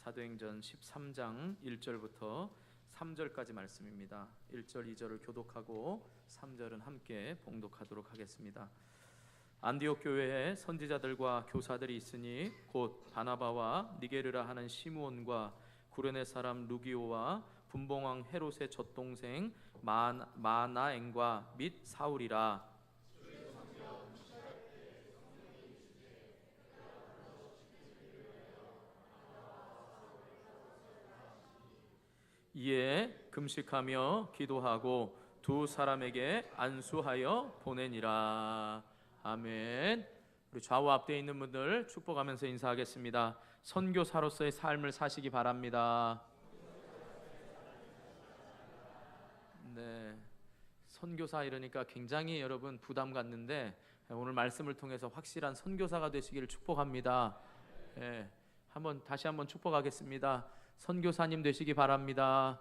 사도행전 13장 1절부터 3절까지 말씀입니다. 1절, 2절을 교독하고 3절은 함께 봉독하도록 하겠습니다. 안디옥 교회에 선지자들과 교사들이 있으니 곧 바나바와 니게르라 하는 시므온과 구레네 사람 루기오와 분봉왕 헤롯의 젖동생 마나엔과 및 사울이라. 이에 금식하며 기도하고 두 사람에게 안수하여 보내니라. 아멘. 우리 좌우 앞에 있는 분들 축복하면서 인사하겠습니다. 선교사로서의 삶을 사시기 바랍니다. 네, 선교사 이러니까 굉장히 여러분 부담 갖는데 오늘 말씀을 통해서 확실한 선교사가 되시기를 축복합니다. 네, 다시 한번 축복하겠습니다. 선교사님 되시기 바랍니다.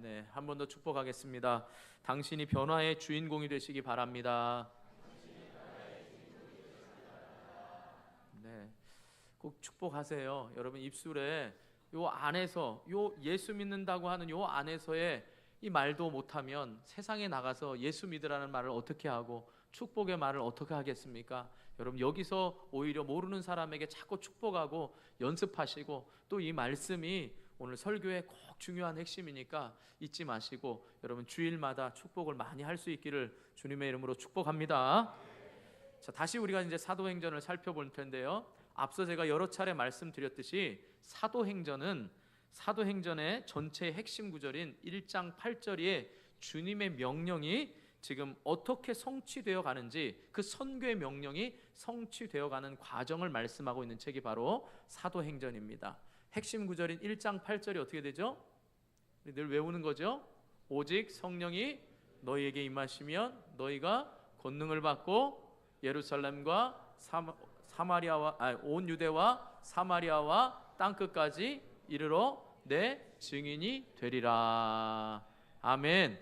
네, 한 번 더 축복하겠습니다. 당신이 변화의 주인공이 되시기 바랍니다. 네, 꼭 축복하세요. 여러분 입술에 요 안에서 요 예수 믿는다고 하는 요 안에서의 이 말도 못하면 세상에 나가서 예수 믿으라는 말을 어떻게 하고 축복의 말을 어떻게 하겠습니까? 여러분 여기서 오히려 모르는 사람에게 자꾸 축복하고 연습하시고 또 이 말씀이 오늘 설교의 꼭 중요한 핵심이니까 잊지 마시고 여러분 주일마다 축복을 많이 할 수 있기를 주님의 이름으로 축복합니다. 자, 다시 우리가 이제 사도행전을 살펴볼 텐데요. 앞서 제가 여러 차례 말씀드렸듯이 사도행전의 전체의 핵심 구절인 1장 8절에 주님의 명령이 지금 어떻게 성취되어 가는지, 그 선교의 명령이 성취되어 가는 과정을 말씀하고 있는 책이 바로 사도행전입니다. 핵심 구절인 1장 8절이 어떻게 되죠? 늘 외우는 거죠. 오직 성령이 너희에게 임하시면 너희가 권능을 받고 예루살렘과 온 유대와 사마리아와 땅끝까지 이르러 내 증인이 되리라. 아멘.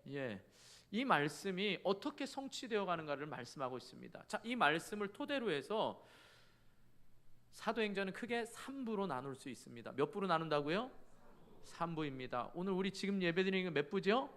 예, 이 말씀이 어떻게 성취되어 가는가를 말씀하고 있습니다. 자, 이 말씀을 토대로 해서 사도행전은 크게 3부로 나눌 수 있습니다. 몇 부로 나눈다고요? 3부입니다. 오늘 우리 지금 예배드리는 게 몇 부죠?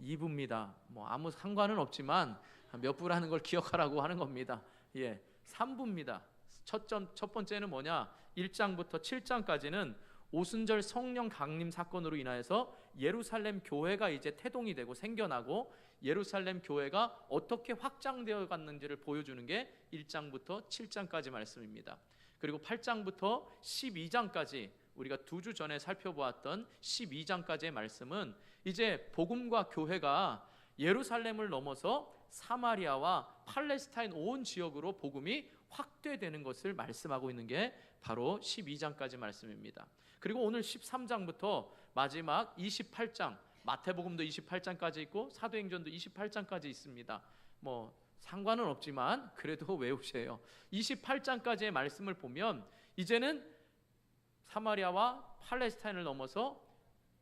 2부입니다. 뭐 아무 상관은 없지만 몇 부라는 걸 기억하라고 하는 겁니다. 예, 3부입니다. 첫 번째는 뭐냐? 1장부터 7장까지는 오순절 성령 강림 사건으로 인하여서 예루살렘 교회가 이제 태동이 되고 생겨나고 예루살렘 교회가 어떻게 확장되어 갔는지를 보여주는 게 1장부터 7장까지 말씀입니다. 그리고 8장부터 12장까지 우리가 2주 전에 살펴보았던 12장까지의 말씀은 이제 복음과 교회가 예루살렘을 넘어서 사마리아와 팔레스타인 온 지역으로 복음이 확대되는 것을 말씀하고 있는 게 바로 12장까지 말씀입니다. 그리고 오늘 13장부터 마지막 28장, 마태복음도 28장까지 있고 사도행전도 28장까지 있습니다. 뭐 상관은 없지만 그래도 외우세요. 28장까지의 말씀을 보면 이제는 사마리아와 팔레스타인을 넘어서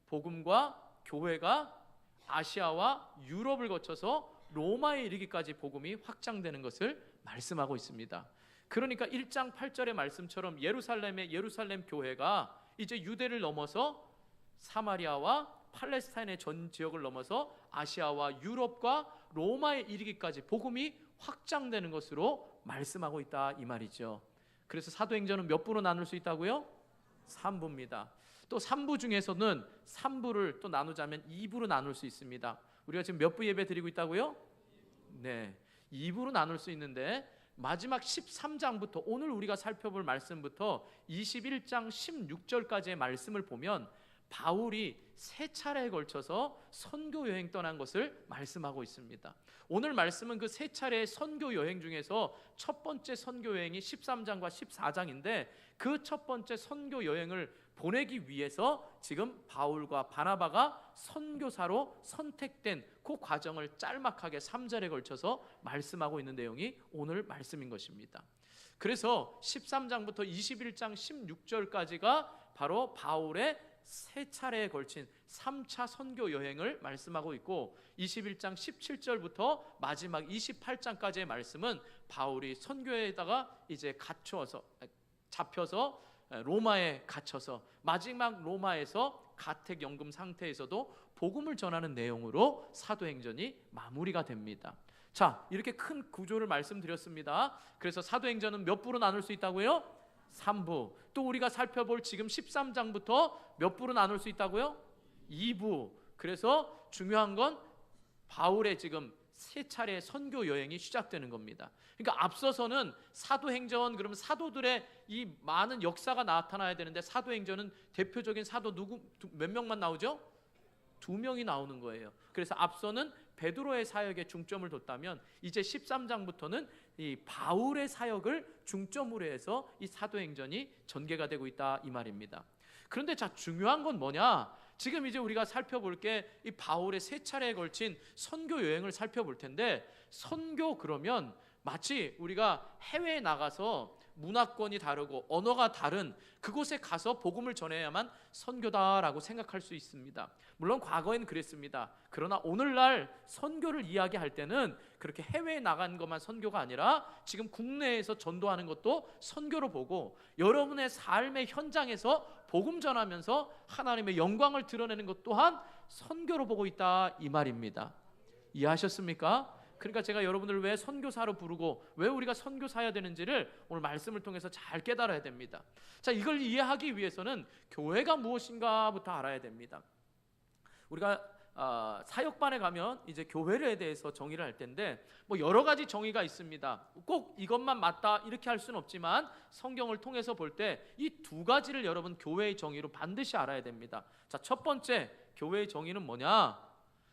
복음과 교회가 아시아와 유럽을 거쳐서 로마에 이르기까지 복음이 확장되는 것을 말씀하고 있습니다. 그러니까 1장 8절의 말씀처럼 예루살렘 교회가 이제 유대를 넘어서 사마리아와 팔레스타인의 전 지역을 넘어서 아시아와 유럽과 로마에 이르기까지 복음이 확장되는 것으로 말씀하고 있다 이 말이죠. 그래서 사도행전은 몇 부로 나눌 수 있다고요? 3부입니다. 또 3부 중에서는 3부를 또 나누자면 2부로 나눌 수 있습니다. 우리가 지금 몇 부 예배 드리고 있다고요? 네, 2부로 나눌 수 있는데 마지막 13장부터 오늘 우리가 살펴볼 말씀부터 21장 16절까지의 말씀을 보면 바울이 3차례에 걸쳐서 선교 여행 떠난 것을 말씀하고 있습니다. 오늘 말씀은 그 3차례의 선교 여행 중에서 첫 번째 선교 여행이 13장과 14장인데 그 첫 번째 선교 여행을 보내기 위해서 지금 바울과 바나바가 선교사로 선택된 그 과정을 짤막하게 3절에 걸쳐서 말씀하고 있는 내용이 오늘 말씀인 것입니다. 그래서 13장부터 21장 16절까지가 바로 바울의 세 차례에 걸친 3차 선교 여행을 말씀하고 있고 21장 17절부터 마지막 28장까지의 말씀은 바울이 선교에다가 이제 잡혀서 로마에 갇혀서 마지막 로마에서 가택연금 상태에서도 복음을 전하는 내용으로 사도행전이 마무리가 됩니다. 자, 이렇게 큰 구조를 말씀드렸습니다. 그래서 사도행전은 몇 부로 나눌 수 있다고요? 3부. 또 우리가 살펴볼 지금 13장부터 몇 부로 나눌 수 있다고요? 2부. 그래서 중요한 건 바울의 지금 세 차례의 선교 여행이 시작되는 겁니다. 그러니까 앞서서는 사도행전, 그러면 사도들의 이 많은 역사가 나타나야 되는데 사도행전은 대표적인 사도 몇 명만 나오죠? 2명이 나오는 거예요. 그래서 앞서는 베드로의 사역에 중점을 뒀다면 이제 13장부터는 이 바울의 사역을 중점으로 해서 이 사도행전이 전개가 되고 있다 이 말입니다. 그런데 자, 중요한 건 뭐냐? 지금 이제 우리가 살펴볼 게 이 바울의 세 차례에 걸친 선교 여행을 살펴볼 텐데, 선교 그러면 마치 우리가 해외에 나가서 문화권이 다르고 언어가 다른 그곳에 가서 복음을 전해야만 선교다라고 생각할 수 있습니다. 물론 과거엔 그랬습니다. 그러나 오늘날 선교를 이야기할 때는 그렇게 해외에 나간 것만 선교가 아니라 지금 국내에서 전도하는 것도 선교로 보고, 여러분의 삶의 현장에서 복음 전하면서 하나님의 영광을 드러내는 것 또한 선교로 보고 있다 이 말입니다. 이해하셨습니까? 그러니까 제가 여러분들 왜 선교사로 부르고 왜 우리가 선교사야 되는지를 오늘 말씀을 통해서 잘 깨달아야 됩니다. 자, 이걸 이해하기 위해서는 교회가 무엇인가부터 알아야 됩니다. 우리가 사역반에 가면 이제 교회에 대해서 정의를 할 텐데 뭐 여러 가지 정의가 있습니다. 꼭 이것만 맞다 이렇게 할 수는 없지만 성경을 통해서 볼 때 이 두 가지를 여러분 교회의 정의로 반드시 알아야 됩니다. 자, 첫 번째 교회의 정의는 뭐냐?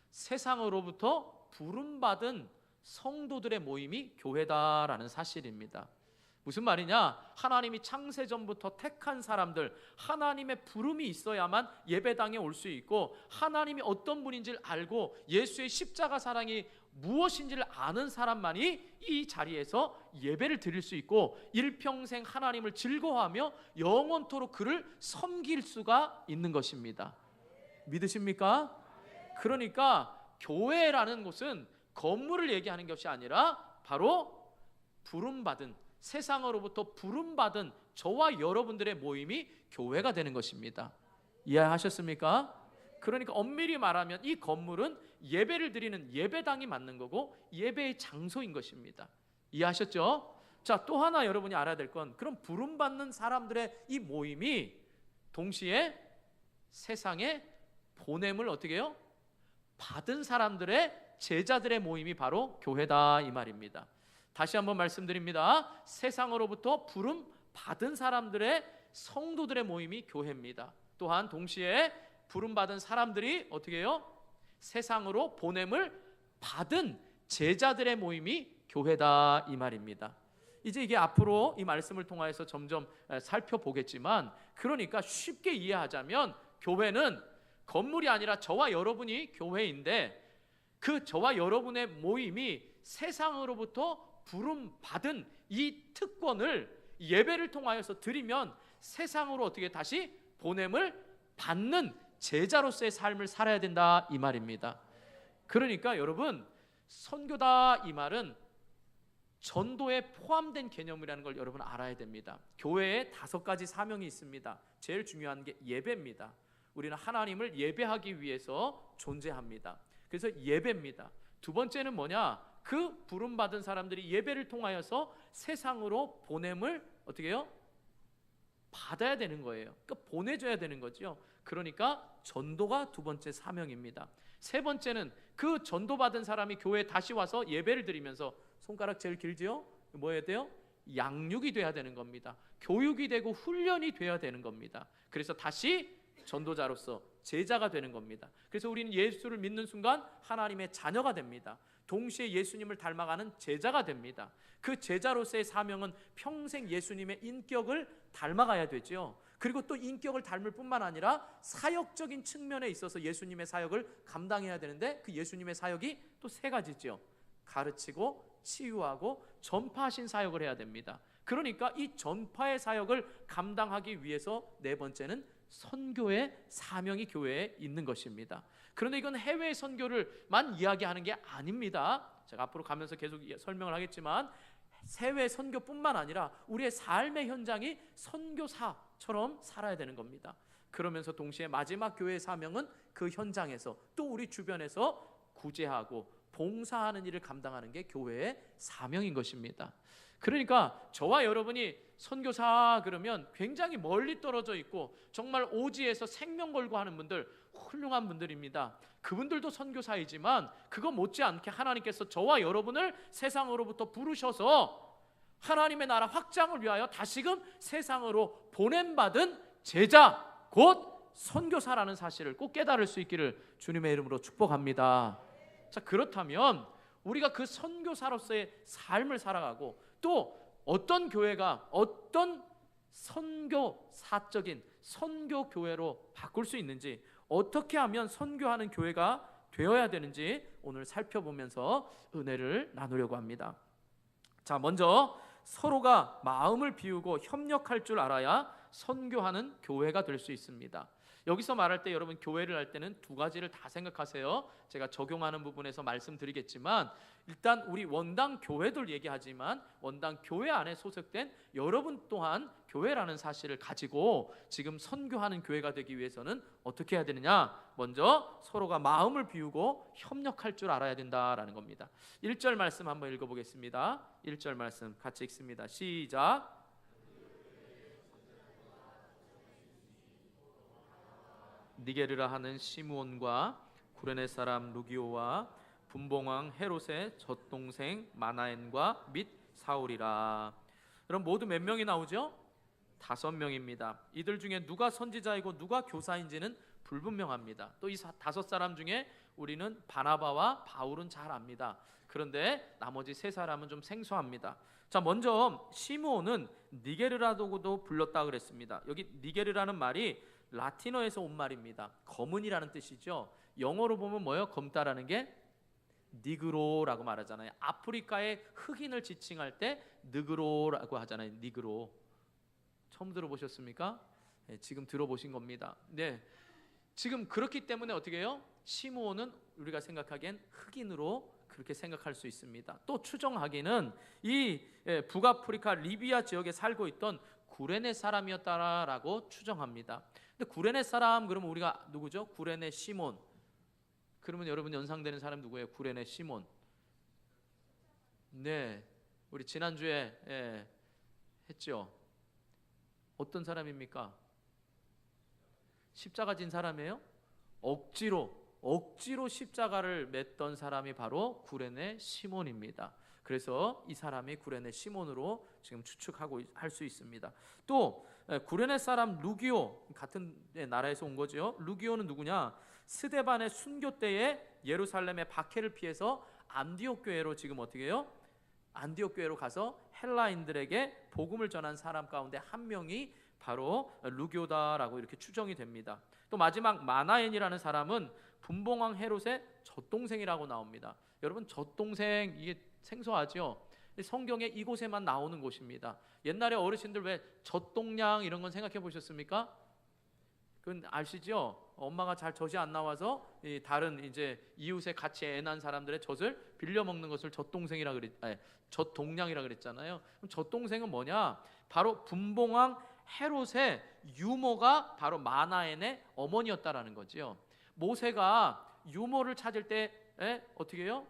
세상으로부터 부름받은 성도들의 모임이 교회다라는 사실입니다. 무슨 말이냐? 하나님이 창세전부터 택한 사람들, 하나님의 부름이 있어야만 예배당에 올 수 있고, 하나님이 어떤 분인지를 알고 예수의 십자가 사랑이 무엇인지를 아는 사람만이 이 자리에서 예배를 드릴 수 있고 일평생 하나님을 즐거워하며 영원토록 그를 섬길 수가 있는 것입니다. 믿으십니까? 그러니까 교회라는 곳은 건물을 얘기하는 것이 아니라 바로 부름받은, 세상으로부터 부름받은 저와 여러분들의 모임이 교회가 되는 것입니다. 이해하셨습니까? 그러니까 엄밀히 말하면 이 건물은 예배를 드리는 예배당이 맞는 거고 예배의 장소인 것입니다. 이해하셨죠? 자, 또 하나 여러분이 알아야 될 건, 그럼 부름받는 사람들의 이 모임이 동시에 세상에 보냄을 어떻게 해요? 받은 사람들의, 제자들의 모임이 바로 교회다 이 말입니다. 다시 한번 말씀드립니다. 세상으로부터 부름 받은 사람들의, 성도들의 모임이 교회입니다. 또한 동시에 부름 받은 사람들이 어떻게 해요? 세상으로 보냄을 받은 제자들의 모임이 교회다 이 말입니다. 이제 이게 앞으로 이 말씀을 통해서 점점 살펴보겠지만, 그러니까 쉽게 이해하자면 교회는 건물이 아니라 저와 여러분이 교회인데, 그 저와 여러분의 모임이 세상으로부터 부름 받은 이 특권을 예배를 통하여서 드리면 세상으로 어떻게 다시 보냄을 받는 제자로서의 삶을 살아야 된다 이 말입니다. 그러니까 여러분, 선교다 이 말은 전도에 포함된 개념이라는 걸 여러분 알아야 됩니다. 교회에 5가지 사명이 있습니다. 제일 중요한 게 예배입니다. 우리는 하나님을 예배하기 위해서 존재합니다. 그래서 예배입니다. 두 번째는 뭐냐? 그 부름받은 사람들이 예배를 통하여서 세상으로 보냄을 어떻게 해요? 받아야 되는 거예요. 그러니까 보내줘야 되는 거죠. 그러니까 전도가 두 번째 사명입니다. 세 번째는 그 전도받은 사람이 교회에 다시 와서 예배를 드리면서, 손가락 제일 길지요? 뭐 해야 돼요? 양육이 돼야 되는 겁니다. 교육이 되고 훈련이 돼야 되는 겁니다. 그래서 다시 전도자로서 제자가 되는 겁니다. 그래서 우리는 예수를 믿는 순간 하나님의 자녀가 됩니다. 동시에 예수님을 닮아가는 제자가 됩니다. 그 제자로서의 사명은 평생 예수님의 인격을 닮아가야 되죠. 그리고 또 인격을 닮을 뿐만 아니라 사역적인 측면에 있어서 예수님의 사역을 감당해야 되는데, 그 예수님의 사역이 또 3가지죠. 가르치고 치유하고 전파하신 사역을 해야 됩니다. 그러니까 이 전파의 사역을 감당하기 위해서 4번째는 선교의 사명이 교회에 있는 것입니다. 그런데 이건 해외 선교를만 이야기하는 게 아닙니다. 제가 앞으로 가면서 계속 설명을 하겠지만 해외 선교뿐만 아니라 우리의 삶의 현장이 선교사처럼 살아야 되는 겁니다. 그러면서 동시에 마지막 교회의 사명은 그 현장에서 또 우리 주변에서 구제하고 봉사하는 일을 감당하는 게 교회의 사명인 것입니다. 그러니까 저와 여러분이 선교사 그러면 굉장히 멀리 떨어져 있고 정말 오지에서 생명 걸고 하는 분들, 훌륭한 분들입니다. 그분들도 선교사이지만 그거 못지않게 하나님께서 저와 여러분을 세상으로부터 부르셔서 하나님의 나라 확장을 위하여 다시금 세상으로 보냄받은 제자, 곧 선교사라는 사실을 꼭 깨달을 수 있기를 주님의 이름으로 축복합니다. 자, 그렇다면 우리가 그 선교사로서의 삶을 살아가고 또 어떤 교회가 어떤 선교사적인 선교교회로 바꿀 수 있는지, 어떻게 하면 선교하는 교회가 되어야 되는지 오늘 살펴보면서 은혜를 나누려고 합니다. 자, 먼저 서로가 마음을 비우고 협력할 줄 알아야 선교하는 교회가 될 수 있습니다. 여기서 말할 때 여러분 교회를 할 때는 두 가지를 다 생각하세요. 제가 적용하는 부분에서 말씀드리겠지만 일단 우리 원당 교회들 얘기하지만 원당 교회 안에 소속된 여러분 또한 교회라는 사실을 가지고 지금 선교하는 교회가 되기 위해서는 어떻게 해야 되느냐? 먼저 서로가 마음을 비우고 협력할 줄 알아야 된다라는 겁니다. 1절 말씀 한번 읽어보겠습니다. 1절 말씀 같이 읽습니다. 시작. 니게르라 하는 시므온과 구레네 사람 루기오와 분봉왕 헤롯의 젖동생 마나엔과 및 사울이라. 그럼 모두 몇 명이 나오죠? 5명입니다. 이들 중에 누가 선지자이고 누가 교사인지는 불분명합니다. 또 이 5사람 중에 우리는 바나바와 바울은 잘 압니다. 그런데 나머지 3사람은 좀 생소합니다. 자, 먼저 시므온은 니게르라고도 불렀다 그랬습니다. 여기 니게르라는 말이 라틴어에서 온 말입니다. 검은이라는 뜻이죠. 영어로 보면 뭐예요? 검다라는 게 니그로라고 말하잖아요. 아프리카의 흑인을 지칭할 때 느그로라고 하잖아요. 니그로. 처음 들어보셨습니까? 네, 지금 들어보신 겁니다. 네, 지금 그렇기 때문에 어떻게 해요? 시므온은 우리가 생각하기엔 흑인으로 그렇게 생각할 수 있습니다. 또 추정하기는 이 북아프리카 리비아 지역에 살고 있던 구레네 사람이었다라고 추정합니다. 근데 구레네 사람 그러면 우리가 누구죠? 구레네 시몬. 그러면 여러분 연상되는 사람 누구예요? 구레네 시몬. 네, 우리 지난주에 했죠. 어떤 사람입니까? 십자가 진 사람이에요? 억지로 십자가를 맸던 사람이 바로 구레네 시몬입니다. 그래서 이 사람이 구레네 시몬으로 지금 추측하고 할 수 있습니다. 또 구레네 사람 루기오, 같은 나라에서 온 거죠. 루기오는 누구냐? 스데반의 순교 때에 예루살렘의 박해를 피해서 안디옥 교회로 지금 어떻게 해요? 안디옥 교회로 가서 헬라인들에게 복음을 전한 사람 가운데 한 명이 바로 루기오다라고 이렇게 추정이 됩니다. 또 마지막 마나엔이라는 사람은 분봉왕 헤롯의 젖동생이라고 나옵니다. 여러분 젖동생 이게 생소하죠? 성경에 이곳에만 나오는 곳입니다. 옛날에 어르신들 왜 젖동량 이런 건 생각해 보셨습니까? 그건 아시죠? 엄마가 잘 젖이 안 나와서 다른 이제 이웃에 같이 애 낳은 사람들의 젖을 빌려 먹는 것을 젖동량이라 그랬잖아요. 그럼 젖동생은 뭐냐? 바로 분봉왕 헤롯의 유모가 바로 마나엔의 어머니였다라는 거지요. 모세가 유모를 찾을 때 어떻게 해요?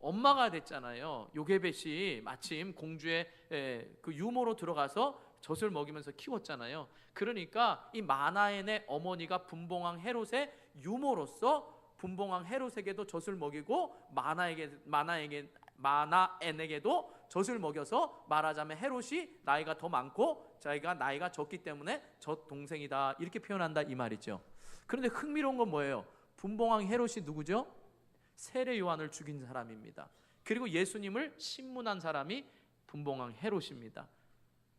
엄마가 됐잖아요. 요게벳이 마침 공주의 그 유모로 들어가서 젖을 먹이면서 키웠잖아요. 그러니까 이 마나엔의 어머니가 분봉왕 헤롯의 유모로서 분봉왕 헤롯에게도 젖을 먹이고 마나엔에게도 젖을 먹여서 말하자면 헤롯이 나이가 더 많고 자기가 나이가 적기 때문에 젖 동생이다 이렇게 표현한다 이 말이죠. 그런데 흥미로운 건 뭐예요? 분봉왕 헤롯이 누구죠? 세례 요한을 죽인 사람입니다. 그리고 예수님을 신문한 사람이 분봉왕 헤롯입니다.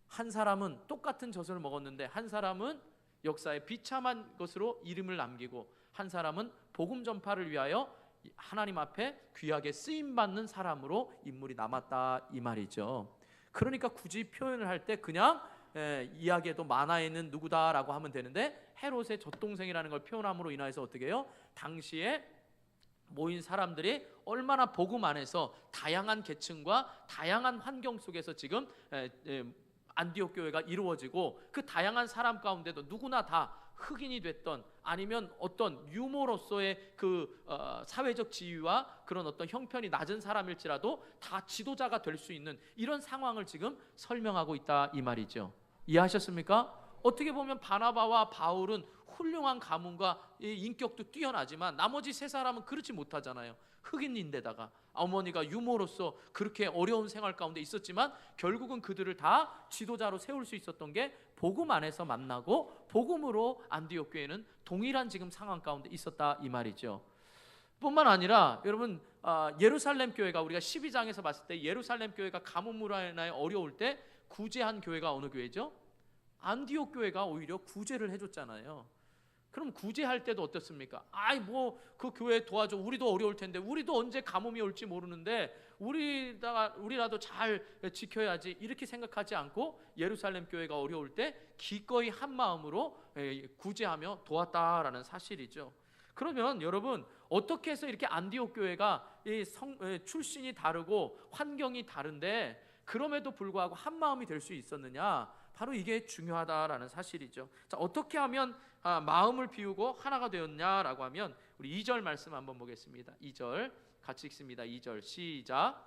한 사람은 똑같은 젖을 먹었는데 한 사람은 역사에 비참한 것으로 이름을 남기고 한 사람은 복음 전파를 위하여 하나님 앞에 귀하게 쓰임받는 사람으로 인물이 남았다 이 말이죠. 그러니까 굳이 표현을 할 때 그냥 이야기에도 만화에는 누구다라고 하면 되는데 헤롯의 젖동생이라는 걸 표현함으로 인하여서 어떻게 해요? 당시에 모인 사람들이 얼마나 복음 안에서 다양한 계층과 다양한 환경 속에서 지금 안디옥 교회가 이루어지고, 그 다양한 사람 가운데도 누구나 다 흑인이 됐던 아니면 어떤 유모로서의 그 사회적 지위와 그런 어떤 형편이 낮은 사람일지라도 다 지도자가 될 수 있는 이런 상황을 지금 설명하고 있다 이 말이죠. 이해하셨습니까? 어떻게 보면 바나바와 바울은 훌륭한 가문과 인격도 뛰어나지만 나머지 세 사람은 그렇지 못하잖아요. 흑인인데다가 어머니가 유모로서 그렇게 어려운 생활 가운데 있었지만 결국은 그들을 다 지도자로 세울 수 있었던 게 복음 안에서 만나고 복음으로 안디옥 교회는 동일한 지금 상황 가운데 있었다 이 말이죠. 뿐만 아니라 여러분, 예루살렘 교회가 우리가 12장에서 봤을 때 예루살렘 교회가 가뭄으로 인하여 어려울 때 구제한 교회가 어느 교회죠? 안디옥 교회가 오히려 구제를 해줬잖아요. 그럼 구제할 때도 어떻습니까? 아이 뭐 그 교회 도와줘, 우리도 어려울 텐데, 우리도 언제 가뭄이 올지 모르는데 우리라도 잘 지켜야지, 이렇게 생각하지 않고 예루살렘 교회가 어려울 때 기꺼이 한 마음으로 구제하며 도왔다라는 사실이죠. 그러면 여러분, 어떻게 해서 이렇게 안디옥 교회가 출신이 다르고 환경이 다른데 그럼에도 불구하고 한 마음이 될 수 있었느냐? 바로 이게 중요하다라는 사실이죠. 자, 어떻게 하면 마음을 비우고 하나가 되었냐라고 하면 우리 2절 말씀 한번 보겠습니다. 2절 같이 읽습니다. 2절 시작.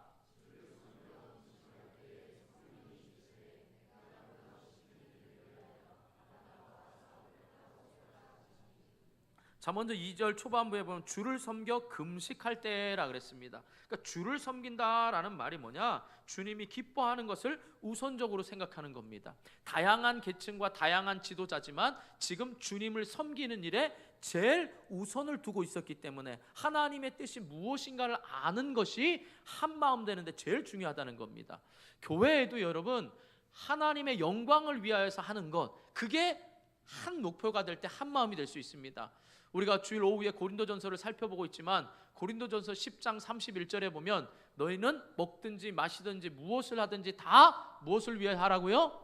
자, 먼저 2절 초반부에 보면 주를 섬겨 금식할 때라 그랬습니다. 그러니까 주를 섬긴다라는 말이 뭐냐? 주님이 기뻐하는 것을 우선적으로 생각하는 겁니다. 다양한 계층과 다양한 지도자지만 지금 주님을 섬기는 일에 제일 우선을 두고 있었기 때문에 하나님의 뜻이 무엇인가를 아는 것이 한 마음 되는데 제일 중요하다는 겁니다. 교회에도 여러분, 하나님의 영광을 위하여서 하는 것, 그게 한 목표가 될 때 한 마음이 될 수 있습니다. 우리가 주일 오후에 고린도전서를 살펴보고 있지만 고린도전서 10장 31절에 보면 너희는 먹든지 마시든지 무엇을 하든지 다 무엇을 위해 하라고요?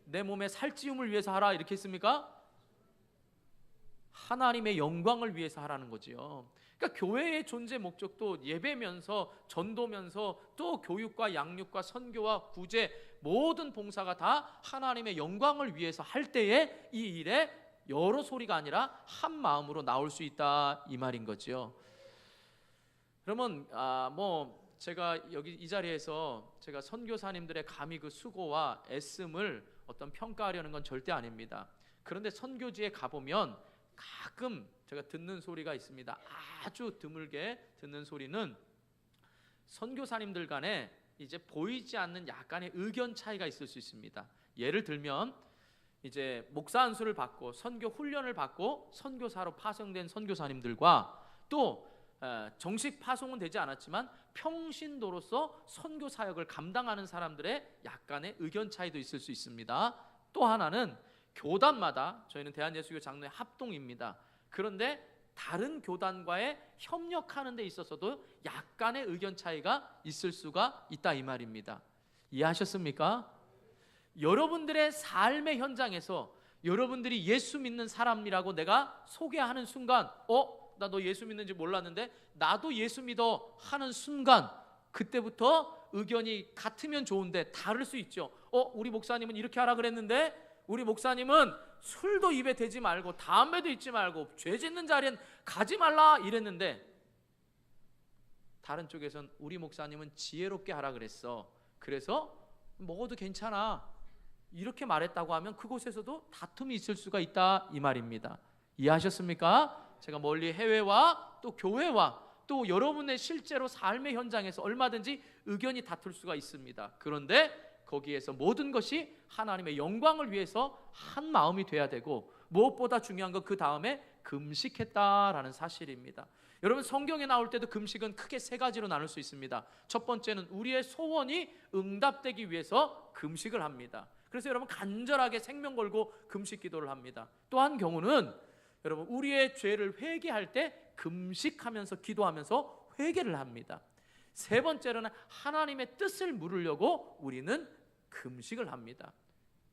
내 몸의 살찌움을 위해서 하라, 이렇게 했습니까? 하나님의 영광을 위해서 하라는 거지요. 그러니까 교회의 존재 목적도 예배면서 전도면서 또 교육과 양육과 선교와 구제, 모든 봉사가 다 하나님의 영광을 위해서 할 때에 이 일에 여러 소리가 아니라 한 마음으로 나올 수 있다 이 말인 거지요. 그러면 뭐 제가 여기 이 자리에서 제가 선교사님들의 감히 그 수고와 애씀을 어떤 평가하려는 건 절대 아닙니다. 그런데 선교지에 가보면 가끔 제가 듣는 소리가 있습니다. 아주 드물게 듣는 소리는 선교사님들 간에 이제 보이지 않는 약간의 의견 차이가 있을 수 있습니다. 예를 들면 이제 목사 안수를 받고 선교 훈련을 받고 선교사로 파송된 선교사님들과 또 정식 파송은 되지 않았지만 평신도로서 선교 사역을 감당하는 사람들의 약간의 의견 차이도 있을 수 있습니다. 또 하나는 교단마다, 저희는 대한예수교 장로회 합동입니다. 그런데 다른 교단과의 협력하는 데 있어서도 약간의 의견 차이가 있을 수가 있다 이 말입니다. 이해하셨습니까? 여러분들의 삶의 현장에서 여러분들이 예수 믿는 사람이라고 내가 소개하는 순간 나 너 예수 믿는지 몰랐는데 나도 예수 믿어 하는 순간, 그때부터 의견이 같으면 좋은데 다를 수 있죠. 우리 목사님은 이렇게 하라 그랬는데 우리 목사님은 술도 입에 대지 말고 담배도 잊지 말고 죄 짓는 자리엔 가지 말라 이랬는데 다른 쪽에선 우리 목사님은 지혜롭게 하라 그랬어, 그래서 먹어도 괜찮아 이렇게 말했다고 하면 그곳에서도 다툼이 있을 수가 있다 이 말입니다. 이해하셨습니까? 제가 멀리 해외와 또 교회와 또 여러분의 실제로 삶의 현장에서 얼마든지 의견이 다툴 수가 있습니다. 그런데 거기에서 모든 것이 하나님의 영광을 위해서 한 마음이 돼야 되고, 무엇보다 중요한 건 그 다음에 금식했다라는 사실입니다. 여러분, 성경에 나올 때도 금식은 크게 세 가지로 나눌 수 있습니다. 첫 번째는 우리의 소원이 응답되기 위해서 금식을 합니다. 그래서 여러분 간절하게 생명 걸고 금식 기도를 합니다. 또 한 경우는 여러분 우리의 죄를 회개할 때 금식하면서 기도하면서 회개를 합니다. 세 번째로는 하나님의 뜻을 물으려고 우리는 금식을 합니다.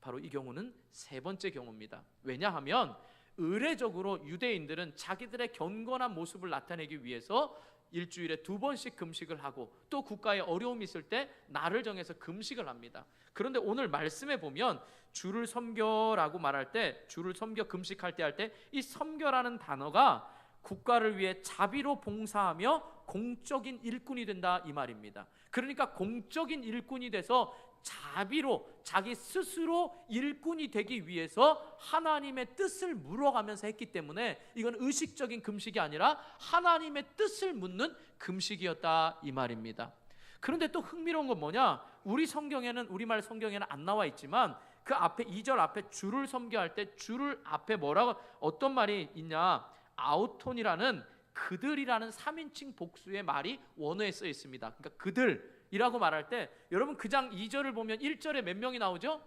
바로 이 경우는 세 번째 경우입니다. 왜냐하면 의례적으로 유대인들은 자기들의 경건한 모습을 나타내기 위해서 일주일에 2번씩 금식을 하고 또 국가에 어려움이 있을 때 날을 정해서 금식을 합니다. 그런데 오늘 말씀에 보면 주를 섬겨라고 말할 때, 주를 섬겨 금식할 때 할 때 이 섬겨라는 단어가 국가를 위해 자비로 봉사하며 공적인 일꾼이 된다 이 말입니다. 그러니까 공적인 일꾼이 돼서 자비로 자기 스스로 일꾼이 되기 위해서 하나님의 뜻을 물어가면서 했기 때문에 이건 의식적인 금식이 아니라 하나님의 뜻을 묻는 금식이었다 이 말입니다. 그런데 또 흥미로운 건 뭐냐, 우리 성경에는, 우리말 성경에는 안 나와 있지만 그 앞에 2절 앞에 주를 섬겨할 때 주를 앞에 뭐라고 어떤 말이 있냐, 아우톤이라는 그들이라는 3인칭 복수의 말이 원어에 써 있습니다. 그러니까 그들이라고 말할 때 여러분 그 장 2절을 보면 1절에 몇 명이 나오죠?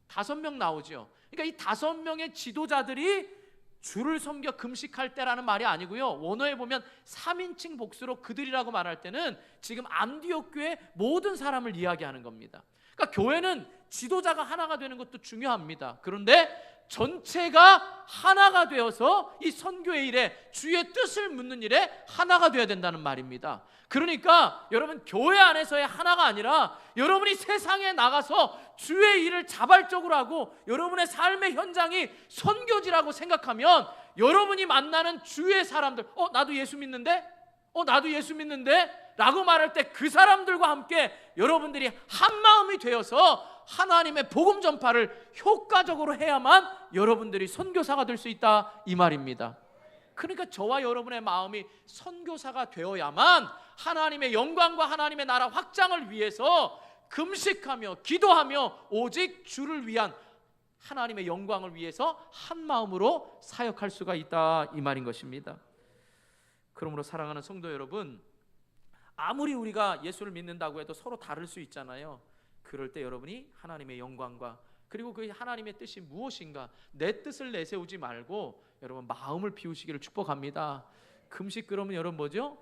5명 나오죠. 그러니까 이 5명의 지도자들이 주를 섬겨 금식할 때라는 말이 아니고요, 원어에 보면 3인칭 복수로 그들이라고 말할 때는 지금 안디옥 교회 모든 사람을 이야기하는 겁니다. 그러니까 교회는 지도자가 하나가 되는 것도 중요합니다. 그런데 전체가 하나가 되어서 이 선교의 일에, 주의 뜻을 묻는 일에 하나가 되어야 된다는 말입니다. 그러니까 여러분 교회 안에서의 하나가 아니라 여러분이 세상에 나가서 주의 일을 자발적으로 하고 여러분의 삶의 현장이 선교지라고 생각하면 여러분이 만나는 주의 사람들, 나도 예수 믿는데? 나도 예수 믿는데? 라고 말할 때 그 사람들과 함께 여러분들이 한마음이 되어서 하나님의 복음 전파를 효과적으로 해야만 여러분들이 선교사가 될 수 있다 이 말입니다. 그러니까 저와 여러분의 마음이 선교사가 되어야만 하나님의 영광과 하나님의 나라 확장을 위해서 금식하며 기도하며 오직 주를 위한 하나님의 영광을 위해서 한 마음으로 사역할 수가 있다 이 말인 것입니다. 그러므로 사랑하는 성도 여러분, 아무리 우리가 예수를 믿는다고 해도 서로 다를 수 있잖아요. 그럴 때 여러분이 하나님의 영광과 그리고 그 하나님의 뜻이 무엇인가, 내 뜻을 내세우지 말고 여러분 마음을 비우시기를 축복합니다. 금식 그러면 여러분 뭐죠?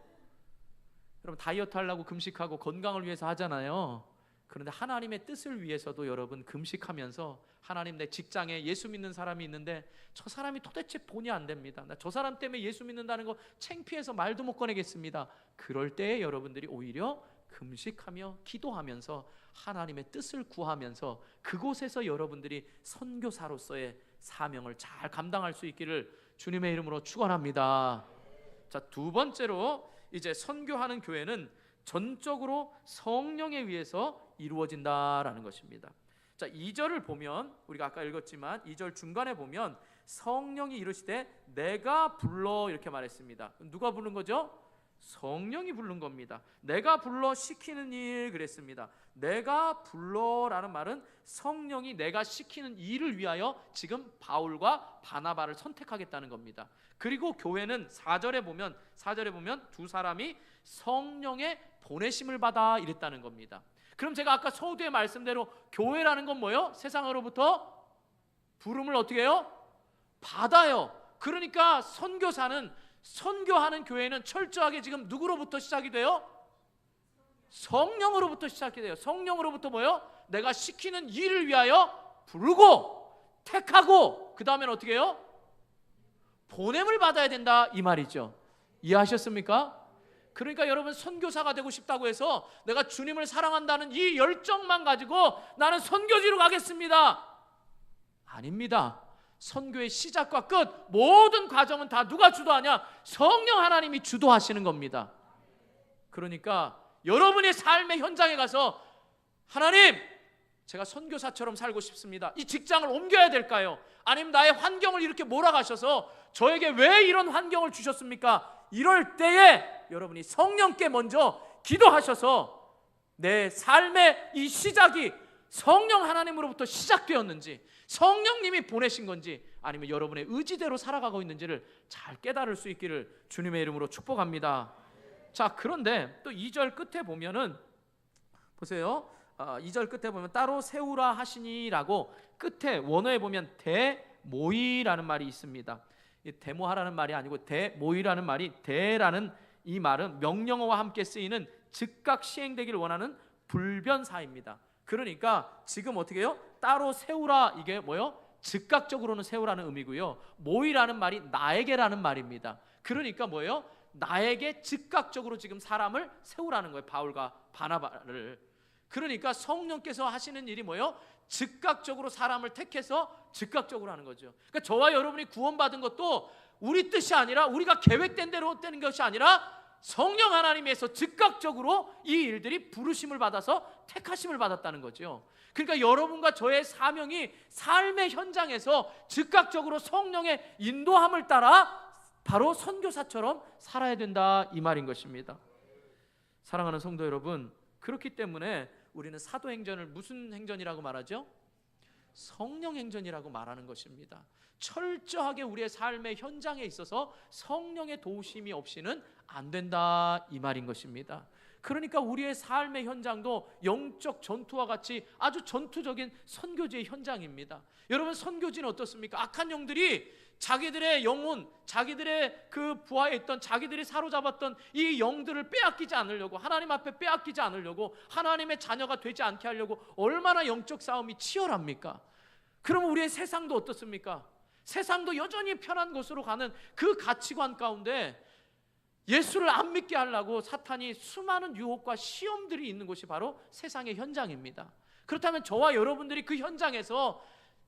여러분 다이어트 하려고 금식하고 건강을 위해서 하잖아요. 그런데 하나님의 뜻을 위해서도 여러분 금식하면서, 하나님 내 직장에 예수 믿는 사람이 있는데 저 사람이 도대체 본이 안 됩니다. 나 저 사람 때문에 예수 믿는다는 거 창피해서 말도 못 꺼내겠습니다. 그럴 때에 여러분들이 오히려 금식하며 기도하면서 하나님의 뜻을 구하면서 그곳에서 여러분들이 선교사로서의 사명을 잘 감당할 수 있기를 주님의 이름으로 축원합니다. 자, 두 번째로 이제 선교하는 교회는 전적으로 성령에 의해서 이루어진다라는 것입니다. 자, 2절을 보면 우리가 아까 읽었지만 2절 중간에 보면 성령이 이르시되 내가 불러 이렇게 말했습니다. 누가 부른 거죠? 성령이 부른 겁니다. 내가 불러 시키는 일 그랬습니다. 내가 불러라는 말은 성령이 내가 시키는 일을 위하여 지금 바울과 바나바를 선택하겠다는 겁니다. 그리고 교회는 4절에 보면 두 사람이 성령의 보내심을 받아 이랬다는 겁니다. 그럼 제가 아까 서두에 말씀대로 교회라는 건 뭐예요? 세상으로부터 부름을 어떻게 해요? 받아요. 그러니까 선교하는 교회는 철저하게 지금 누구로부터 시작이 돼요? 성령으로부터 시작이 돼요. 성령으로부터 뭐예요? 내가 시키는 일을 위하여 부르고 택하고 그 다음엔 어떻게 해요? 보냄을 받아야 된다 이 말이죠. 이해하셨습니까? 그러니까 여러분 선교사가 되고 싶다고 해서 내가 주님을 사랑한다는 이 열정만 가지고 나는 선교지로 가겠습니다, 아닙니다. 선교의 시작과 끝 모든 과정은 다 누가 주도하냐? 성령 하나님이 주도하시는 겁니다. 그러니까 여러분의 삶의 현장에 가서 하나님, 제가 선교사처럼 살고 싶습니다. 이 직장을 옮겨야 될까요? 아니면 나의 환경을 이렇게 몰아가셔서 저에게 왜 이런 환경을 주셨습니까? 이럴 때에 여러분이 성령께 먼저 기도하셔서 내 삶의 이 시작이 성령 하나님으로부터 시작되었는지, 성령님이 보내신 건지, 아니면 여러분의 의지대로 살아가고 있는지를 잘 깨달을 수 있기를 주님의 이름으로 축복합니다. 자, 그런데 또 2절 끝에 보면은 보세요. 2절 끝에 보면 따로 세우라 하시니라고 끝에 원어에 보면 대모이라는 말이 있습니다. 대모하라는 말이 아니고 대모이라는 말이, 대라는 이 말은 명령어와 함께 쓰이는 즉각 시행되기를 원하는 불변사입니다. 그러니까 지금 어떻게 해요? 따로 세우라, 이게 뭐요? 즉각적으로는 세우라는 의미고요. 모이라는 말이 나에게라는 말입니다. 그러니까 뭐예요? 나에게 즉각적으로 지금 사람을 세우라는 거예요. 바울과 바나바를. 그러니까 성령께서 하시는 일이 뭐예요? 즉각적으로 사람을 택해서 즉각적으로 하는 거죠. 그러니까 저와 여러분이 구원받은 것도 우리 뜻이 아니라, 우리가 계획된 대로 되는 것이 아니라 성령 하나님에서 즉각적으로 이 일들이 부르심을 받아서 택하심을 받았다는 거죠. 그러니까 여러분과 저의 사명이 삶의 현장에서 즉각적으로 성령의 인도함을 따라 바로 선교사처럼 살아야 된다, 이 말인 것입니다. 사랑하는 성도 여러분, 그렇기 때문에 우리는 사도행전을 무슨 행전이라고 말하죠? 성령 행전이라고 말하는 것입니다. 철저하게 우리의 삶의 현장에 있어서 성령의 도우심이 없이는 안 된다, 이 말인 것입니다. 그러니까 우리의 삶의 현장도 영적 전투와 같이 아주 전투적인 선교지의 현장입니다. 여러분, 선교지는 어떻습니까? 악한 영들이 자기들의 영혼, 자기들의 그 부하에 있던, 자기들이 사로잡았던 이 영들을 빼앗기지 않으려고, 하나님 앞에 빼앗기지 않으려고, 하나님의 자녀가 되지 않게 하려고 얼마나 영적 싸움이 치열합니까? 그러면 우리의 세상도 어떻습니까? 세상도 여전히 편한 곳으로 가는 그 가치관 가운데 예수를 안 믿게 하려고 사탄이 수많은 유혹과 시험들이 있는 곳이 바로 세상의 현장입니다. 그렇다면 저와 여러분들이 그 현장에서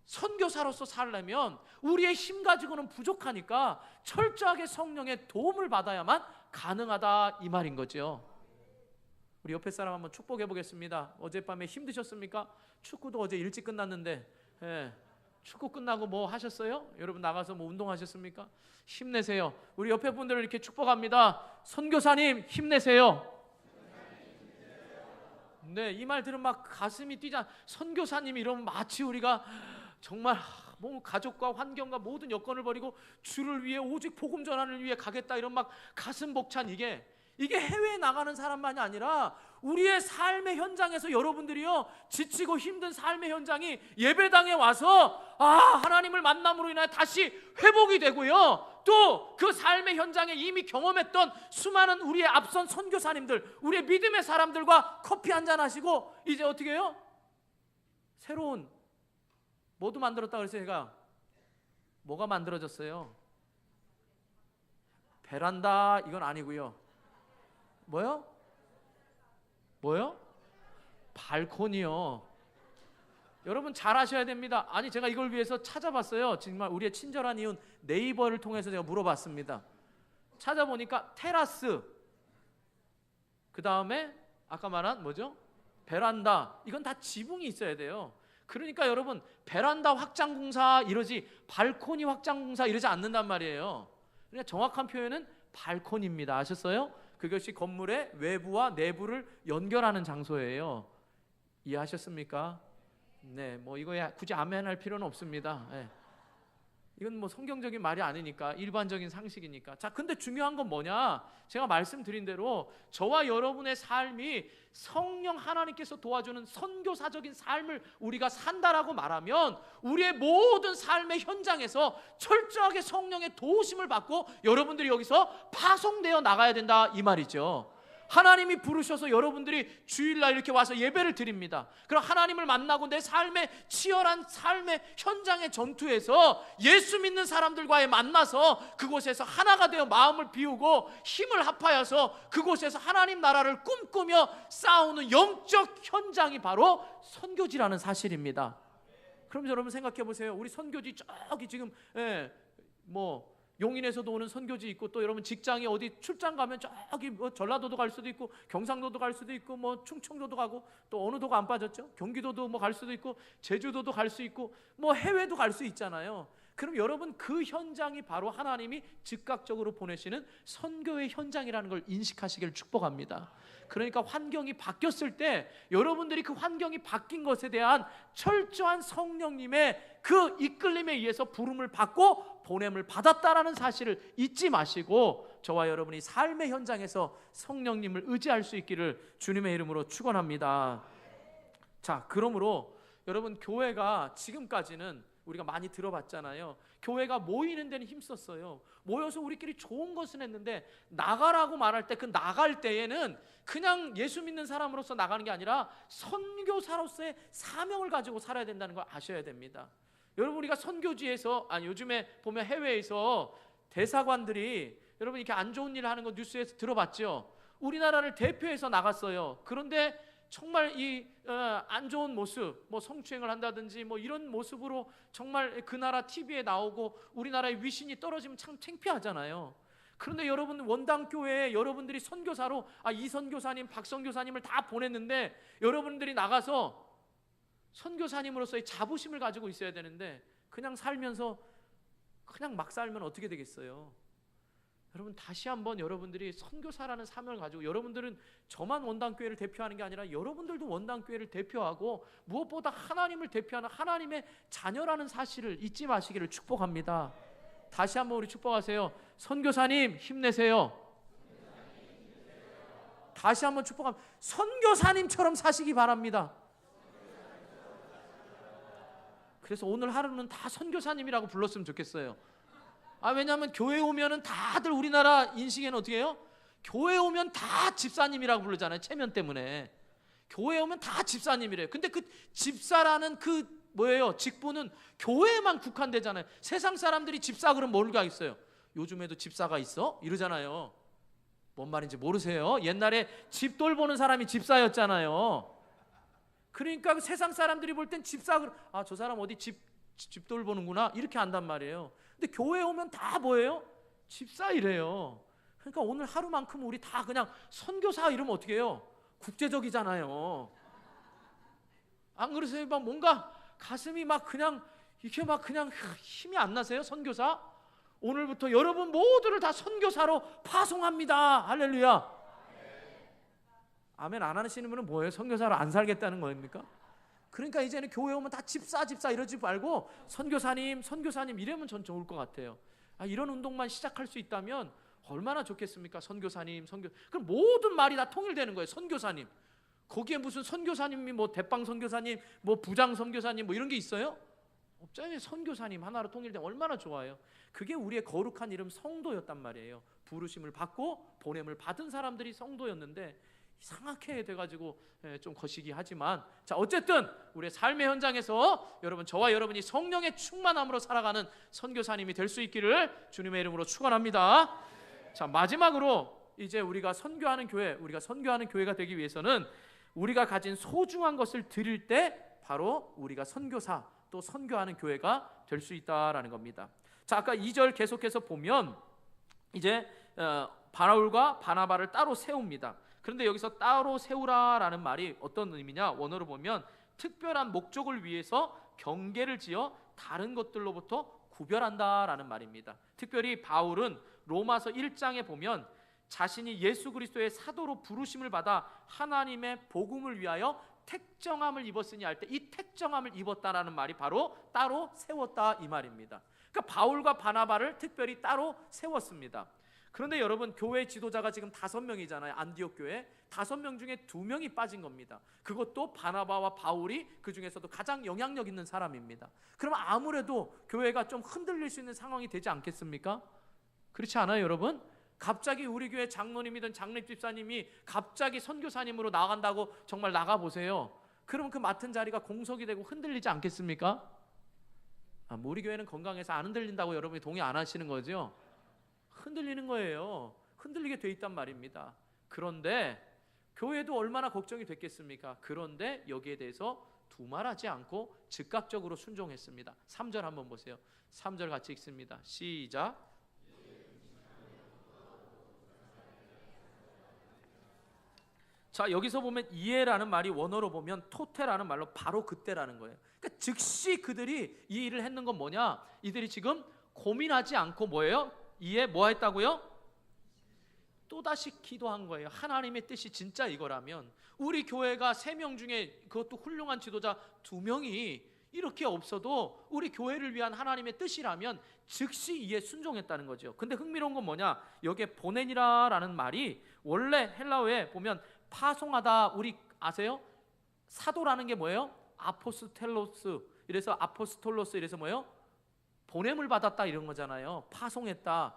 선교사로서 살려면 우리의 힘 가지고는 부족하니까 철저하게 성령의 도움을 받아야만 가능하다, 이 말인 거죠. 우리 옆에 사람 한번 축복해 보겠습니다. 어젯밤에 힘드셨습니까? 축구도 어제 일찍 끝났는데, 축구 끝나고 뭐 하셨어요? 여러분 나가서 뭐 운동하셨습니까? 힘내세요. 우리 옆에 분들을 이렇게 축복합니다. 선교사님 힘내세요. 네, 이 말 들으면 막 가슴이 뛰잖아. 선교사님 이러면 마치 우리가 정말 뭐 가족과 환경과 모든 여건을 버리고 주를 위해 오직 복음 전환을 위해 가겠다, 이런 막 가슴 벅찬 이게 해외에 나가는 사람만이 아니라 우리의 삶의 현장에서 여러분들이요, 지치고 힘든 삶의 현장이 예배당에 와서 하나님을 만남으로 인하여 다시 회복이 되고요, 또 그 삶의 현장에 이미 경험했던 수많은 우리의 앞선 선교사님들, 우리의 믿음의 사람들과 커피 한잔 하시고 이제 어떻게 해요? 새로운 뭐도 만들었다 그래서 제가 뭐가 만들어졌어요? 베란다 이건 아니고요. 뭐요? 발코니요. 여러분 잘 아셔야 됩니다. 아니 제가 이걸 위해서 찾아봤어요. 정말 우리의 친절한 이웃 네이버를 통해서 제가 물어봤습니다. 찾아보니까 테라스, 그 다음에 아까 말한 뭐죠? 베란다, 이건 다 지붕이 있어야 돼요. 그러니까 여러분 베란다 확장 공사 이러지 발코니 확장 공사 이러지 않는단 말이에요. 그러니까 정확한 표현은 발코니입니다. 아셨어요? 그것이 건물의 외부와 내부를 연결하는 장소예요. 이해하셨습니까? 네, 뭐 이거에 굳이 아멘할 필요는 없습니다. 네. 이건 뭐 성경적인 말이 아니니까, 일반적인 상식이니까. 자, 근데 중요한 건 뭐냐? 제가 말씀드린 대로 저와 여러분의 삶이 성령 하나님께서 도와주는 선교사적인 삶을 우리가 산다라고 말하면 우리의 모든 삶의 현장에서 철저하게 성령의 도우심을 받고 여러분들이 여기서 파송되어 나가야 된다, 이 말이죠. 하나님이 부르셔서 여러분들이 주일날 이렇게 와서 예배를 드립니다. 그럼 하나님을 만나고 내 삶의 치열한 삶의 현장의 전투에서 예수 믿는 사람들과의 만나서 그곳에서 하나가 되어 마음을 비우고 힘을 합하여서 그곳에서 하나님 나라를 꿈꾸며 싸우는 영적 현장이 바로 선교지라는 사실입니다. 그럼 여러분 생각해 보세요. 우리 선교지 저기 지금 용인에서도 오는 선교지 있고, 또 여러분 직장에 어디 출장 가면 저기 뭐 전라도도 갈 수도 있고 경상도도 갈 수도 있고 뭐 충청도도 가고, 또 어느 도가 안 빠졌죠? 경기도도 뭐 갈 수도 있고 제주도도 갈 수 있고 뭐 해외도 갈 수 있잖아요. 그럼 여러분 그 현장이 바로 하나님이 즉각적으로 보내시는 선교의 현장이라는 걸 인식하시길 축복합니다. 그러니까 환경이 바뀌었을 때 여러분들이 그 환경이 바뀐 것에 대한 철저한 성령님의 그 이끌림에 의해서 부름을 받고 보냄을 받았다라는 사실을 잊지 마시고 저와 여러분이 삶의 현장에서 성령님을 의지할 수 있기를 주님의 이름으로 축원합니다. 자, 그러므로 여러분 교회가 지금까지는 우리가 많이 들어봤잖아요. 교회가 모이는 데는 힘썼어요. 모여서 우리끼리 좋은 것은 했는데 나가라고 말할 때 그 나갈 때에는 그냥 예수 믿는 사람으로서 나가는 게 아니라 선교사로서의 사명을 가지고 살아야 된다는 걸 아셔야 됩니다. 여러분, 우리가 선교지에서, 요즘에 보면 해외에서 대사관들이 여러분 이렇게 안 좋은 일을 하는 거 뉴스에서 들어봤죠. 우리나라를 대표해서 나갔어요. 그런데 정말 이 안 좋은 모습, 뭐 성추행을 한다든지 뭐 이런 모습으로 정말 그 나라 TV에 나오고 우리나라의 위신이 떨어지면 참 창피하잖아요. 그런데 여러분, 원당 교회에 여러분들이 선교사로 이 선교사님, 박 선교사님을 다 보냈는데 여러분들이 나가서 선교사님으로서의 자부심을 가지고 있어야 되는데 그냥 살면서 그냥 막 살면 어떻게 되겠어요? 여러분, 다시 한번 여러분들이 선교사라는 사명을 가지고, 여러분들은 저만 원당교회를 대표하는 게 아니라 여러분들도 원당교회를 대표하고 무엇보다 하나님을 대표하는 하나님의 자녀라는 사실을 잊지 마시기를 축복합니다. 다시 한번 우리 축복하세요. 선교사님 힘내세요. 다시 한번 축복합니다. 선교사님처럼 사시기 바랍니다. 그래서 오늘 하루는 다 선교사님이라고 불렀으면 좋겠어요. 왜냐하면 교회 오면은 다들 우리나라 인식에는 어떻게 해요? 교회 오면 다 집사님이라고 부르잖아요. 체면 때문에. 교회 오면 다 집사님이래요. 근데 그 집사라는 그 뭐예요? 직분은 교회에만 국한되잖아요. 세상 사람들이 집사 그러면 뭘 가겠어요? 요즘에도 집사가 있어? 이러잖아요. 뭔 말인지 모르세요? 옛날에 집 돌보는 사람이 집사였잖아요. 그러니까 세상 사람들이 볼 땐 집사, 저 사람 어디 집 돌보는구나 이렇게 안단 말이에요. 근데 교회에 오면 다 뭐예요? 집사 이래요. 그러니까 오늘 하루만큼 우리 다 그냥 선교사 이러면 어떻게 해요? 국제적이잖아요. 안 그러세요? 막 뭔가 가슴이 막 그냥 이렇게 막 그냥 힘이 안 나세요? 선교사? 오늘부터 여러분 모두를 다 선교사로 파송합니다. 할렐루야. 아멘 안 하시는 분은 뭐예요? 선교사로 안 살겠다는 겁니까? 그러니까 이제는 교회 오면 다 집사 이러지 말고 선교사님 이러면 전 좋을 것 같아요. 이런 운동만 시작할 수 있다면 얼마나 좋겠습니까? 선교사님. 그럼 모든 말이 다 통일되는 거예요. 선교사님. 거기에 무슨 선교사님이 뭐 대빵 선교사님, 뭐 부장 선교사님 뭐 이런 게 있어요? 없잖아요. 선교사님 하나로 통일되면 얼마나 좋아요. 그게 우리의 거룩한 이름 성도였단 말이에요. 부르심을 받고 보냄을 받은 사람들이 성도였는데 이상하게 돼가지고 좀 거시기 하지만, 자 어쨌든 우리의 삶의 현장에서 여러분, 저와 여러분이 성령의 충만함으로 살아가는 선교사님이 될 수 있기를 주님의 이름으로 축원합니다. 자, 마지막으로 이제 우리가 선교하는 교회가 되기 위해서는 우리가 가진 소중한 것을 드릴 때 바로 우리가 선교사 또 선교하는 교회가 될 수 있다라는 겁니다. 자, 아까 2절 계속해서 보면 이제 바울과 바나바를 따로 세웁니다. 그런데 여기서 따로 세우라라는 말이 어떤 의미냐? 원어로 보면 특별한 목적을 위해서 경계를 지어 다른 것들로부터 구별한다라는 말입니다. 특별히 바울은 로마서 1장에 보면 자신이 예수 그리스도의 사도로 부르심을 받아 하나님의 복음을 위하여 택정함을 입었으니 할 때 이 택정함을 입었다라는 말이 바로 따로 세웠다 이 말입니다. 그러니까 바울과 바나바를 특별히 따로 세웠습니다. 그런데 여러분, 교회 지도자가 지금 5명이잖아요. 안디옥 교회 5명 중에 2명이 빠진 겁니다. 그것도 바나바와 바울이 그 중에서도 가장 영향력 있는 사람입니다. 그러면 아무래도 교회가 좀 흔들릴 수 있는 상황이 되지 않겠습니까? 그렇지 않아요, 여러분? 갑자기 우리 교회 장로님이든 장립 집사님이 갑자기 선교사님으로 나간다고 정말 나가보세요. 그러면 그 맡은 자리가 공석이 되고 흔들리지 않겠습니까? 우리 교회는 건강해서 안 흔들린다고 여러분이 동의 안 하시는 거죠? 흔들리는 거예요. 흔들리게 돼 있단 말입니다. 그런데 교회도 얼마나 걱정이 됐겠습니까? 그런데 여기에 대해서 두말하지 않고 즉각적으로 순종했습니다. 3절 한번 보세요. 3절 같이 읽습니다. 시작. 자, 여기서 보면 이해라는 말이 원어로 보면 토테라는 말로 바로 그때라는 거예요. 그러니까 즉시 그들이 이 일을 했는 건 뭐냐? 이들이 지금 고민하지 않고 뭐예요? 이에 뭐 했다고요? 또다시 기도한 거예요. 하나님의 뜻이 진짜 이거라면 우리 교회가 3명 중에 그것도 훌륭한 지도자 2명이 이렇게 없어도 우리 교회를 위한 하나님의 뜻이라면 즉시 이에 순종했다는 거죠. 근데 흥미로운 건 뭐냐? 여기에 보내니라라는 말이 원래 헬라어에 보면 파송하다, 우리 아세요? 사도라는 게 뭐예요? 아포스텔로스, 이래서 아포스톨로스 이래서 뭐예요? 보냄을 받았다 이런 거잖아요. 파송했다.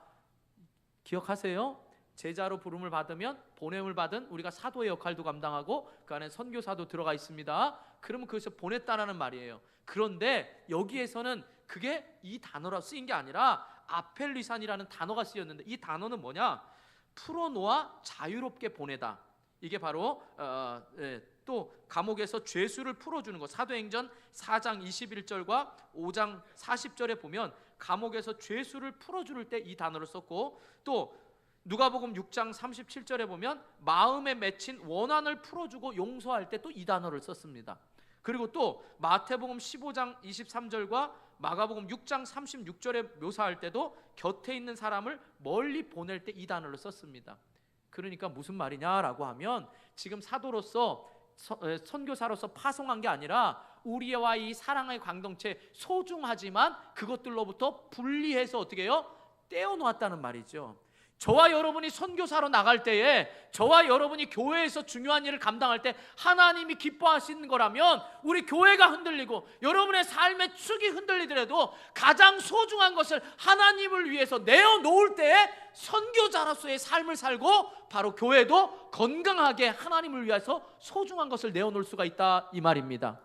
기억하세요? 제자로 부름을 받으면 보냄을 받은 우리가 사도의 역할도 감당하고 그 안에 선교사도 들어가 있습니다. 그러면 그것을 보냈다라는 말이에요. 그런데 여기에서는 그게 이 단어로 쓰인 게 아니라 아펠리산이라는 단어가 쓰였는데, 이 단어는 뭐냐? 풀어놓아 자유롭게 보내다. 이게 바로 또 감옥에서 죄수를 풀어주는 것. 사도행전 4장 21절과 5장 40절에 보면 감옥에서 죄수를 풀어줄 때 이 단어를 썼고, 또 누가복음 6장 37절에 보면 마음에 맺힌 원한을 풀어주고 용서할 때 또 이 단어를 썼습니다. 그리고 또 마태복음 15장 23절과 마가복음 6장 36절에 묘사할 때도 곁에 있는 사람을 멀리 보낼 때 이 단어를 썼습니다. 그러니까 무슨 말이냐라고 하면, 지금 사도로서 선교사로서 파송한 게 아니라 우리와 이 사랑의 공동체, 소중하지만 그것들로부터 분리해서 어떻게 해요? 떼어놓았다는 말이죠. 저와 여러분이 선교사로 나갈 때에, 저와 여러분이 교회에서 중요한 일을 감당할 때 하나님이 기뻐하시는 거라면 우리 교회가 흔들리고 여러분의 삶의 축이 흔들리더라도 가장 소중한 것을 하나님을 위해서 내어놓을 때에 선교자로서의 삶을 살고, 바로 교회도 건강하게 하나님을 위해서 소중한 것을 내어놓을 수가 있다 이 말입니다.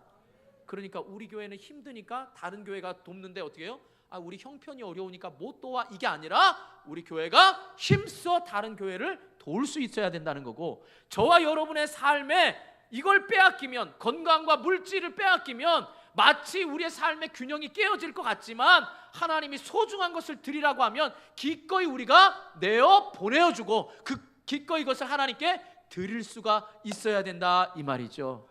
그러니까 우리 교회는 힘드니까 다른 교회가 돕는데 어떻게 해요? 우리 형편이 어려우니까 못 도와, 이게 아니라 우리 교회가 힘써 다른 교회를 도울 수 있어야 된다는 거고, 저와 여러분의 삶에 이걸 빼앗기면, 건강과 물질을 빼앗기면 마치 우리의 삶의 균형이 깨어질 것 같지만 하나님이 소중한 것을 드리라고 하면 기꺼이 우리가 내어 보내어주고 기꺼이 이것을 하나님께 드릴 수가 있어야 된다 이 말이죠.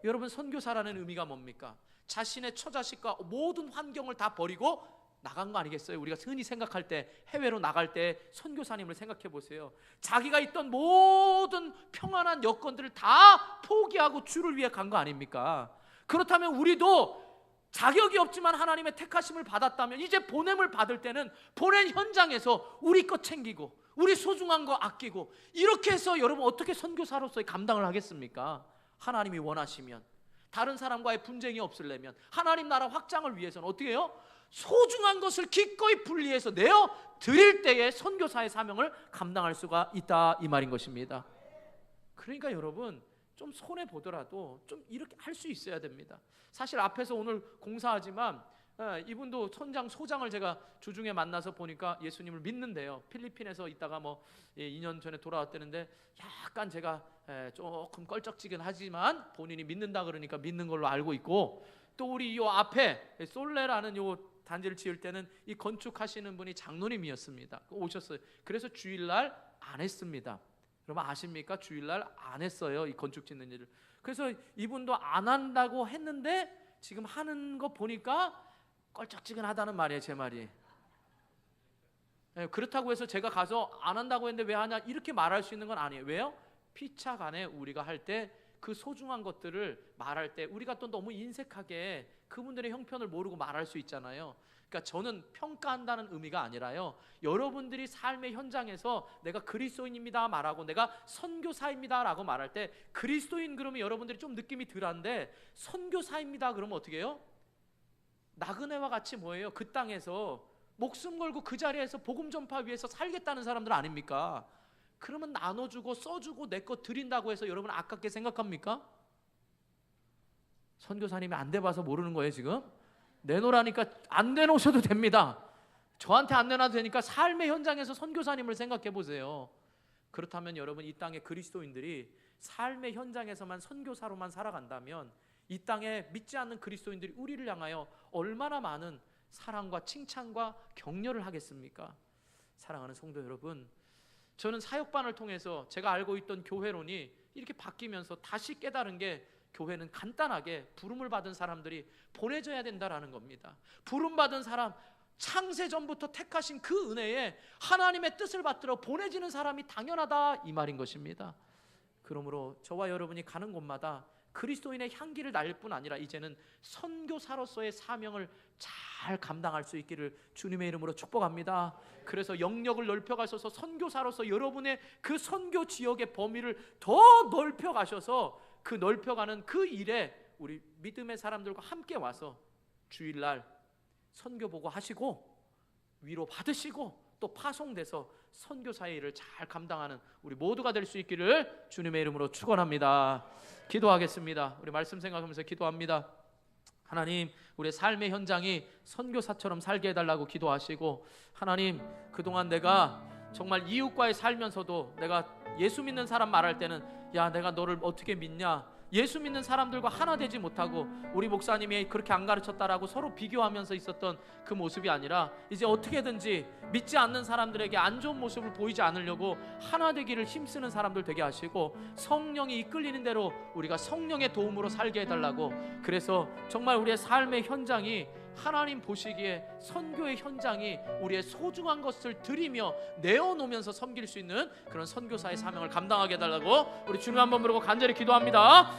여러분, 선교사라는 의미가 뭡니까? 자신의 처자식과 모든 환경을 다 버리고 나간 거 아니겠어요? 우리가 흔히 생각할 때, 해외로 나갈 때 선교사님을 생각해 보세요. 자기가 있던 모든 평안한 여건들을 다 포기하고 주를 위해 간 거 아닙니까? 그렇다면 우리도 자격이 없지만 하나님의 택하심을 받았다면 이제 보냄을 받을 때는 보낸 현장에서 우리 것 챙기고 우리 소중한 거 아끼고, 이렇게 해서 여러분 어떻게 선교사로서의 감당을 하겠습니까? 하나님이 원하시면, 다른 사람과의 분쟁이 없으려면, 하나님 나라 확장을 위해서는 어떻게 해요? 소중한 것을 기꺼이 분리해서 내어 드릴 때에 선교사의 사명을 감당할 수가 있다 이 말인 것입니다. 그러니까 여러분, 좀 손해 보더라도 좀 이렇게 할 수 있어야 됩니다. 사실 앞에서 오늘 공사하지만 이분도 선장 소장을 제가 주중에 만나서 보니까 예수님을 믿는데요. 필리핀에서 있다가 2년 전에 돌아왔다는데 약간 제가 조금 껄쩍지근하지만 본인이 믿는다 그러니까 믿는 걸로 알고 있고, 또 우리 요 앞에 솔레라는 요 단지를 지을 때는 이 건축하시는 분이 장로님이었습니다. 오셨어요. 그래서 주일날 안 했습니다. 여러분 아십니까? 주일날 안 했어요, 이 건축 짓는 일을. 그래서 이분도 안 한다고 했는데 지금 하는 거 보니까 껄쩍지근하다는 말이에요, 제 말이. 그렇다고 해서 제가 가서 안 한다고 했는데 왜 하냐 이렇게 말할 수 있는 건 아니에요. 왜요? 피차간에 우리가 할 때 그 소중한 것들을 말할 때 우리가 또 너무 인색하게 그분들의 형편을 모르고 말할 수 있잖아요. 그러니까 저는 평가한다는 의미가 아니라요, 여러분들이 삶의 현장에서 내가 그리스도인입니다 말하고 내가 선교사입니다 라고 말할 때, 그리스도인 그러면 여러분들이 좀 느낌이 덜한데 선교사입니다 그러면 어떻게 해요? 나그네와 같이 뭐예요? 그 땅에서 목숨 걸고 그 자리에서 복음 전파 위해서 살겠다는 사람들 아닙니까? 그러면 나눠주고 써주고 내 것 드린다고 해서 여러분 아깝게 생각합니까? 선교사님이 안 돼봐서 모르는 거예요 지금? 내놓으라니까 안 내놓으셔도 됩니다. 저한테 안 내놔도 되니까 삶의 현장에서 선교사님을 생각해 보세요. 그렇다면 여러분, 이 땅의 그리스도인들이 삶의 현장에서만 선교사로만 살아간다면 이 땅에 믿지 않는 그리스도인들이 우리를 향하여 얼마나 많은 사랑과 칭찬과 격려를 하겠습니까? 사랑하는 성도 여러분, 저는 사역반을 통해서 제가 알고 있던 교회론이 이렇게 바뀌면서 다시 깨달은 게, 교회는 간단하게 부름을 받은 사람들이 보내져야 된다라는 겁니다. 부름받은 사람, 창세전부터 택하신 그 은혜에 하나님의 뜻을 받들어 보내지는 사람이 당연하다 이 말인 것입니다. 그러므로 저와 여러분이 가는 곳마다 그리스도인의 향기를 날 뿐 아니라 이제는 선교사로서의 사명을 잘 감당할 수 있기를 주님의 이름으로 축복합니다. 그래서 영역을 넓혀가셔서 선교사로서 여러분의 그 선교 지역의 범위를 더 넓혀가셔서 그 넓혀가는 그 일에 우리 믿음의 사람들과 함께 와서 주일날 선교 보고 하시고 위로 받으시고 또 파송돼서 선교사의 일을 잘 감당하는 우리 모두가 될 수 있기를 주님의 이름으로 축원합니다. 기도하겠습니다. 우리 말씀 생각하면서 기도합니다. 하나님, 우리의 삶의 현장이 선교사처럼 살게 해달라고 기도하시고, 하나님, 그동안 내가 정말 이웃과의 살면서도 내가 예수 믿는 사람 말할 때는 야, 내가 너를 어떻게 믿냐, 예수 믿는 사람들과 하나 되지 못하고 우리 목사님이 그렇게 안 가르쳤다라고 서로 비교하면서 있었던 그 모습이 아니라 이제 어떻게든지 믿지 않는 사람들에게 안 좋은 모습을 보이지 않으려고 하나 되기를 힘쓰는 사람들 되게 하시고, 성령이 이끌리는 대로 우리가 성령의 도움으로 살게 해달라고, 그래서 정말 우리의 삶의 현장이 하나님 보시기에 선교의 현장이 우리의 소중한 것을 드리며 내어놓으면서 섬길 수 있는 그런 선교사의 사명을 감당하게 해달라고 우리 주님 한번 부르고 간절히 기도합니다.